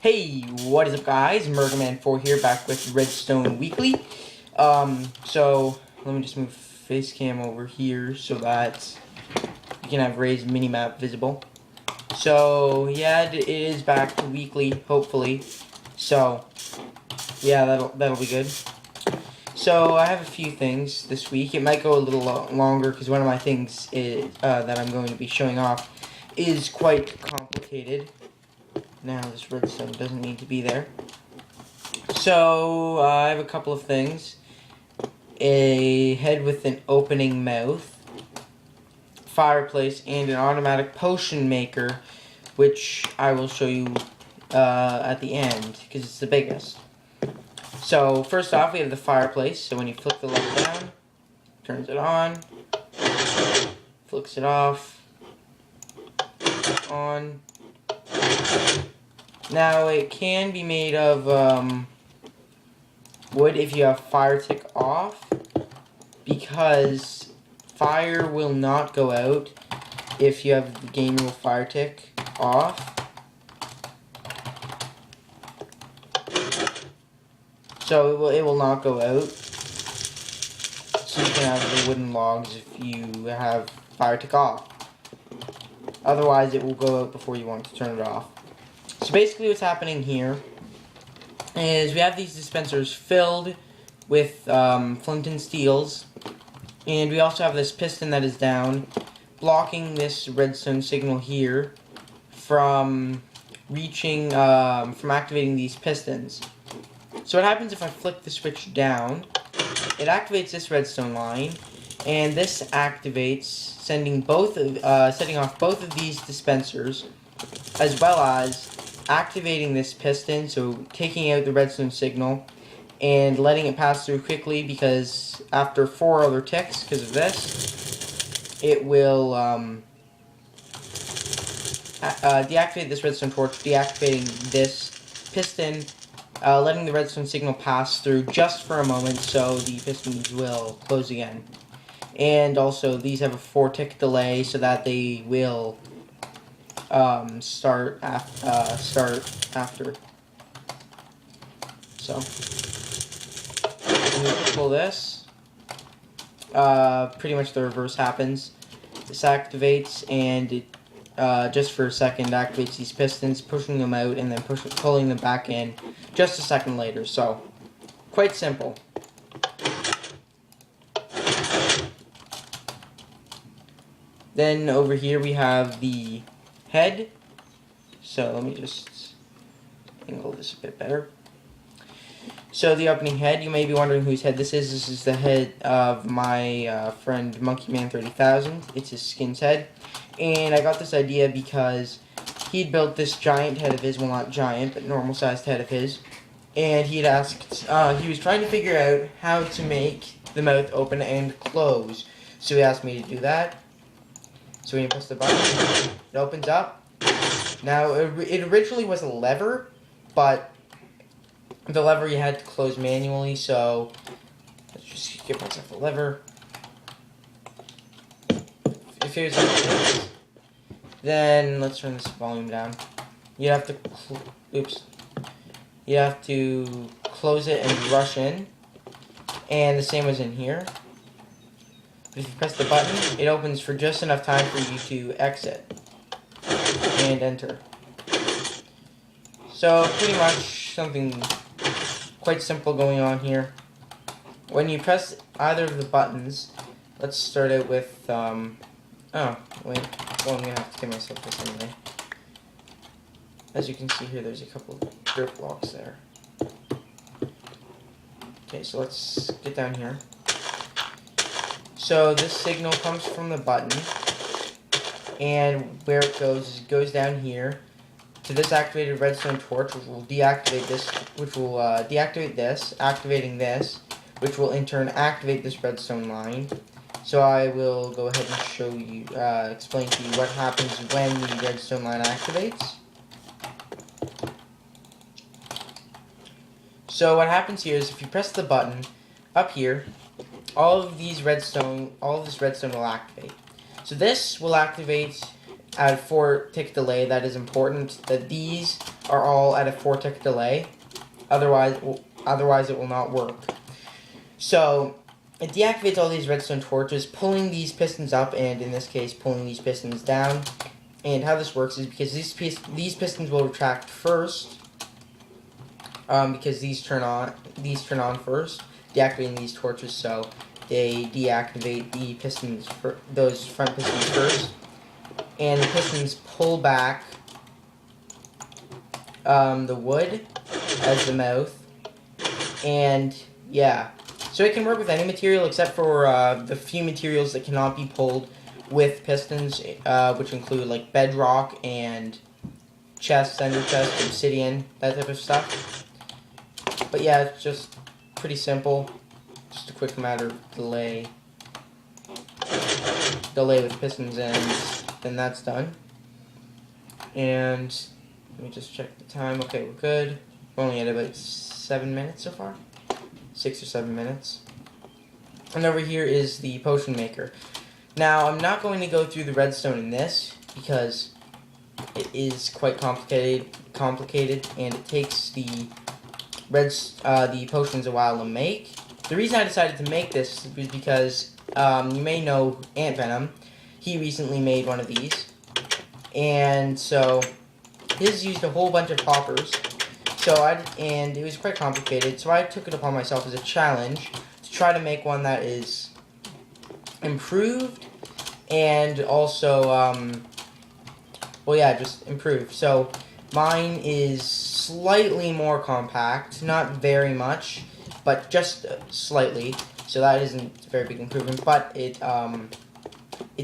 Hey, what is up guys? Murderman4 here, back with Redstone Weekly. So, let me just move face cam over here so that you can have Ray's minimap visible. So, yeah, it is back to weekly, hopefully. So, yeah, that'll be good. So, I have a few things this week. It might go a little longer because one of my things that I'm going to be showing off is quite complicated. Now this redstone doesn't need to be there. So I have a couple of things. A head with an opening mouth, fireplace, and an automatic potion maker, which I will show you at the end, because it's the biggest. So first off, we have the fireplace. So when you flick the lever down, turns it on, flicks it off, on. Now, it can be made of wood if you have fire tick off, because fire will not go out if you have the game rule fire tick off. So it will not go out. So you can have the wooden logs if you have fire tick off. Otherwise, it will go out before you want to turn it off. So basically what's happening here is we have these dispensers filled with flint and steels, and we also have this piston that is down, blocking this redstone signal here from reaching, from activating these pistons. So what happens if I flick the switch down? It activates this redstone line, and this activates, setting off both of these dispensers, as well as activating this piston, so taking out the redstone signal and letting it pass through quickly, because after 4 other ticks, because of this, it will deactivate this redstone torch, deactivating this piston, letting the redstone signal pass through just for a moment, so the pistons will close again. And also, these have a 4-tick delay, so that they will start after. So when we pull this, pretty much the reverse happens. This activates, and it just for a second activates these pistons, pushing them out, and then pulling them back in just a second later. So quite simple. Then over here we have the head. So let me just angle this a bit better. So the opening head, you may be wondering whose head this is. This is the head of my friend MonkeyMan30,000. It's his skin's head. And I got this idea because he'd built this giant head of his, well, not giant, but normal sized head of his. And he'd asked, he was trying to figure out how to make the mouth open and close. So he asked me to do that. So when you press the button, it opens up. Now, it originally was a lever, but the lever you had to close manually, so let's just give myself a lever. If it was like this, then let's turn this volume down. You have to, you have to close it and rush in, and the same was in here. But if you press the button, it opens for just enough time for you to exit and enter. So pretty much something quite simple going on here. When you press either of the buttons, let's start out with, oh, wait, well, I'm going to have to give myself this anyway. As you can see here, there's a couple of dirt blocks there. Okay, so let's get down here. So this signal comes from the button, and where it goes down here to this activated redstone torch, which will deactivate this, activating this, which will in turn activate this redstone line. So I will go ahead and show you, explain to you what happens when the redstone line activates. So what happens here is if you press the button up here, all of this redstone will activate. So this will activate at a 4-tick delay. That is important, that these are all at a 4-tick delay. Otherwise it will not work. So it deactivates all these redstone torches, pulling these pistons up, and in this case, pulling these pistons down. And how this works is because these pistons will retract first, because these turn on first, deactivating these torches. So they deactivate the pistons those front pistons first, and the pistons pull back the wood as the mouth, and yeah. So it can work with any material except for the few materials that cannot be pulled with pistons, which include like bedrock and chests, ender chests, obsidian, that type of stuff. But yeah, it's just pretty simple. Just a quick matter of delay with pistons, and then that's done. And let me just check the time. Okay, we're good. We're only at about 7 minutes so far. 6 or 7 minutes. And over here is the potion maker. Now, I'm not going to go through the redstone in this because it is quite complicated, and it takes the potions a while to make. The reason I decided to make this was because you may know Ant Venom. He recently made one of these, and so his used a whole bunch of hoppers. And it was quite complicated, so I took it upon myself as a challenge to try to make one that is improved and also, well, yeah, just improved. So mine is slightly more compact, not very much, but just slightly. So that isn't a very big improvement, but it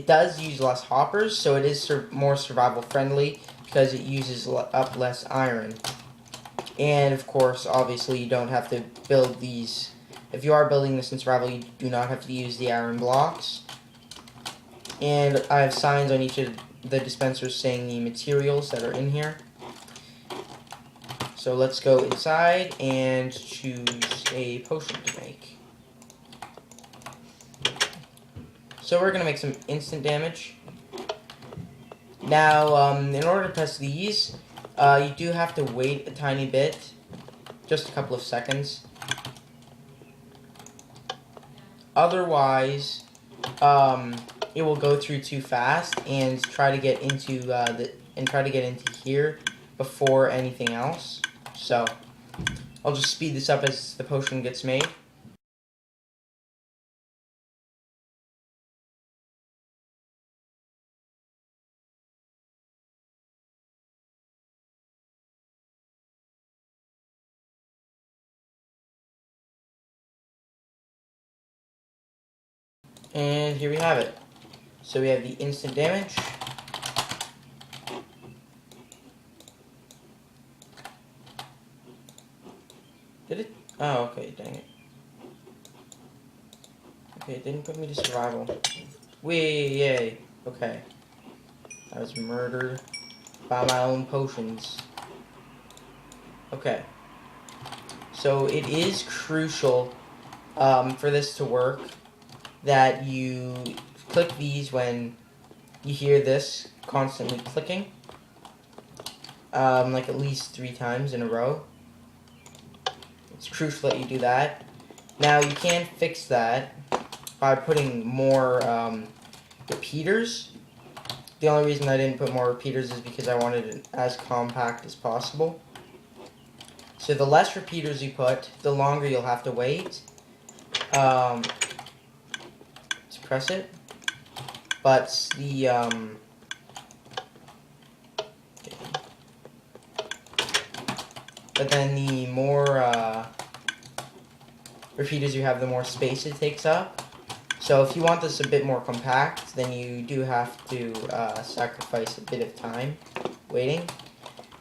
does use less hoppers, so it is more survival friendly because it uses up less iron. And of course, obviously, you don't have to build these. If you are building this in survival, you do not have to use the iron blocks. And I have signs on each of the dispensers saying the materials that are in here. So let's go inside and choose a potion to make. So we're going to make some instant damage. Now, in order to press these, you do have to wait a tiny bit, just a couple of seconds. Otherwise, it will go through too fast and try to get into here before anything else. So I'll just speed this up as the potion gets made. And here we have it. So we have the instant damage. Did it? Oh, okay, dang it. Okay, it didn't put me to survival. Whee, yay. Okay. I was murdered by my own potions. Okay. So it is crucial for this to work that you click these when you hear this constantly clicking, like at least 3 times in a row. It's crucial that you do that. Now you can fix that by putting more repeaters. The only reason I didn't put more repeaters is because I wanted it as compact as possible. So the less repeaters you put, the longer you'll have to wait to press it. But the but then the more repeaters you have, the more space it takes up. So if you want this a bit more compact, then you do have to sacrifice a bit of time waiting.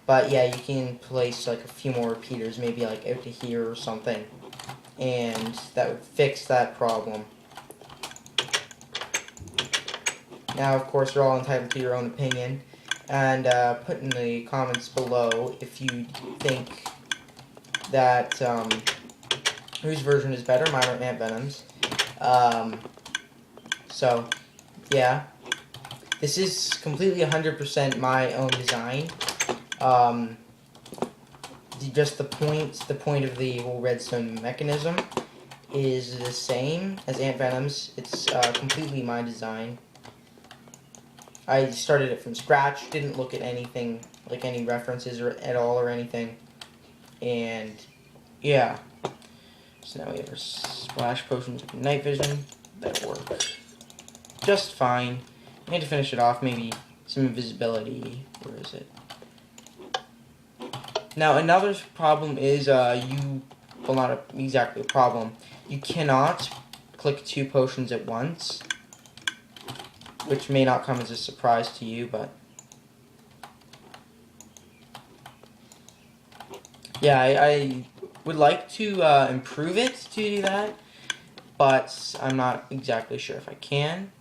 But yeah, you can place like a few more repeaters, maybe like out to here or something, and that would fix that problem. Now, of course, you're all entitled to your own opinion, and put in the comments below if you think that whose version is better, mine or Ant Venom's. So, yeah, this is completely 100% my own design. just the point of the whole redstone mechanism is the same as Ant Venom's. It's completely my design. I started it from scratch, didn't look at anything, like any references at all or anything. And, yeah. So now we have our splash potions of night vision. That'll work just fine. I need to finish it off, maybe some invisibility. Where is it? Now, another problem is, well, not exactly a problem. You cannot click 2 potions at once, which may not come as a surprise to you, but yeah, I would like to improve it to do that, but I'm not exactly sure if I can.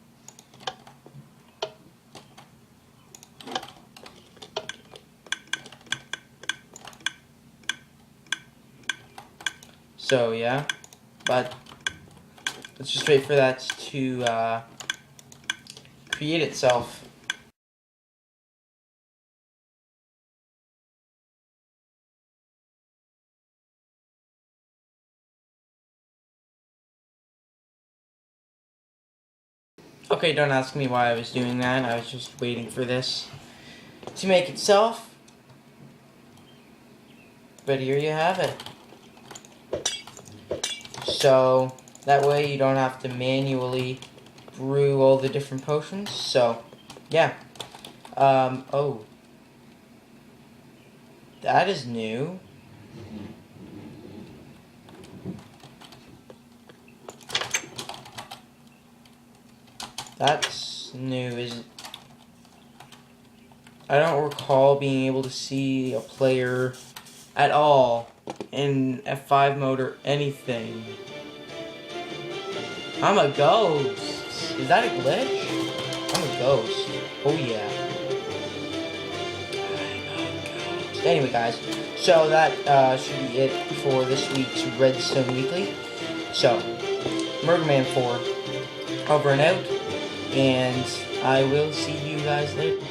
So yeah, but let's just wait for that to create itself. Okay, don't ask me why I was doing that. I was just waiting for this to make itself. But here you have it. So that way you don't have to manually brew all the different potions. So yeah. Oh. That is new. That's new, is it? I don't recall being able to see a player at all in F5 mode or anything. I'm a ghost. Is that a glitch? I'm a ghost. Oh yeah. Anyway, guys, so that should be it for this week's Redstone Weekly. So, Murderman 4, over and out, and I will see you guys later.